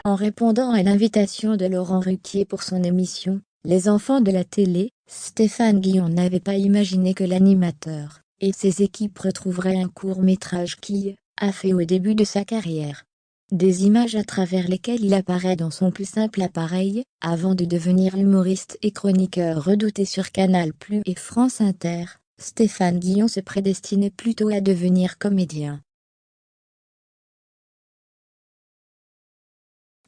En répondant à l'invitation de Laurent Ruquier pour son émission « Les enfants de la télé », Stéphane Guillon n'avait pas imaginé que l'animateur et ses équipes retrouveraient un court-métrage qu'il a fait au début de sa carrière. Des images à travers lesquelles il apparaît dans son plus simple appareil, avant de devenir humoriste et chroniqueur redouté sur Canal+ et France Inter, Stéphane Guillon se prédestinait plutôt à devenir comédien.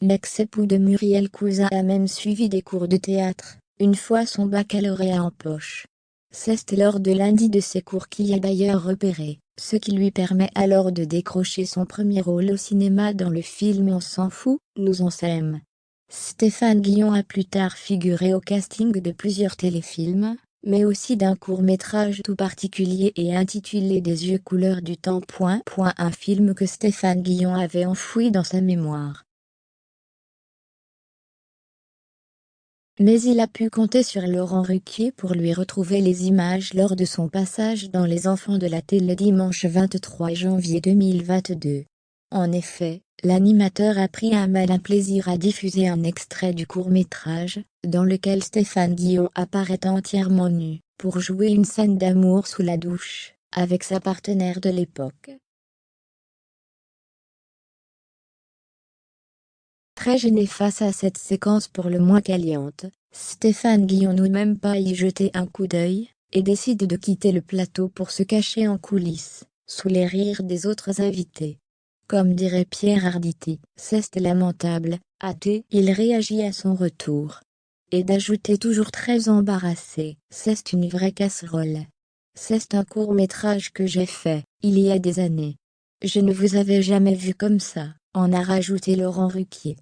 L'ex-époux de Muriel Cousin a même suivi des cours de théâtre, une fois son baccalauréat en poche. C'est lors de l'un de ces cours qu'il a d'ailleurs repéré, ce qui lui permet alors de décrocher son premier rôle au cinéma dans le film On s'en fout, nous on s'aime. Stéphane Guillon a plus tard figuré au casting de plusieurs téléfilms, mais aussi d'un court-métrage tout particulier et intitulé Des yeux couleur du temps. Un film que Stéphane Guillon avait enfoui dans sa mémoire. Mais il a pu compter sur Laurent Ruquier pour lui retrouver les images lors de son passage dans Les enfants de la télé dimanche 23 janvier 2022. En effet, l'animateur a pris un malin plaisir à diffuser un extrait du court-métrage, dans lequel Stéphane Guillon apparaît entièrement nu, pour jouer une scène d'amour sous la douche, avec sa partenaire de l'époque. Très gêné face à cette séquence pour le moins caliente, Stéphane Guillon n'ose même pas y jeter un coup d'œil, et décide de quitter le plateau pour se cacher en coulisses, sous les rires des autres invités. Comme dirait Pierre Arditi, c'est lamentable, a-t-il réagi à son retour. Et d'ajouter toujours très embarrassé, c'est une vraie casserole. C'est un court-métrage que j'ai fait, il y a des années. Je ne vous avais jamais vu comme ça, en a rajouté Laurent Ruquier.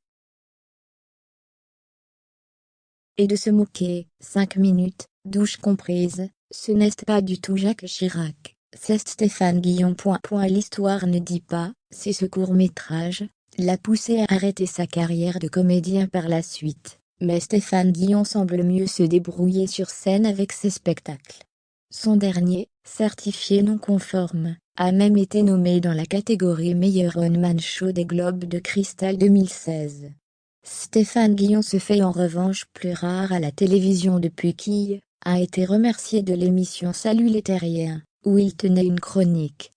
Et de se moquer, 5 minutes, douche comprise, ce n'est pas du tout Jacques Chirac, c'est Stéphane Guillon. L'histoire ne dit pas si ce court-métrage l'a poussé à arrêter sa carrière de comédien par la suite, mais Stéphane Guillon semble mieux se débrouiller sur scène avec ses spectacles. Son dernier, certifié non conforme, a même été nommé dans la catégorie meilleur one-man show des Globes de Cristal 2016. Stéphane Guillon se fait en revanche plus rare à la télévision depuis qu'il a été remercié de l'émission Salut les Terriens, où il tenait une chronique.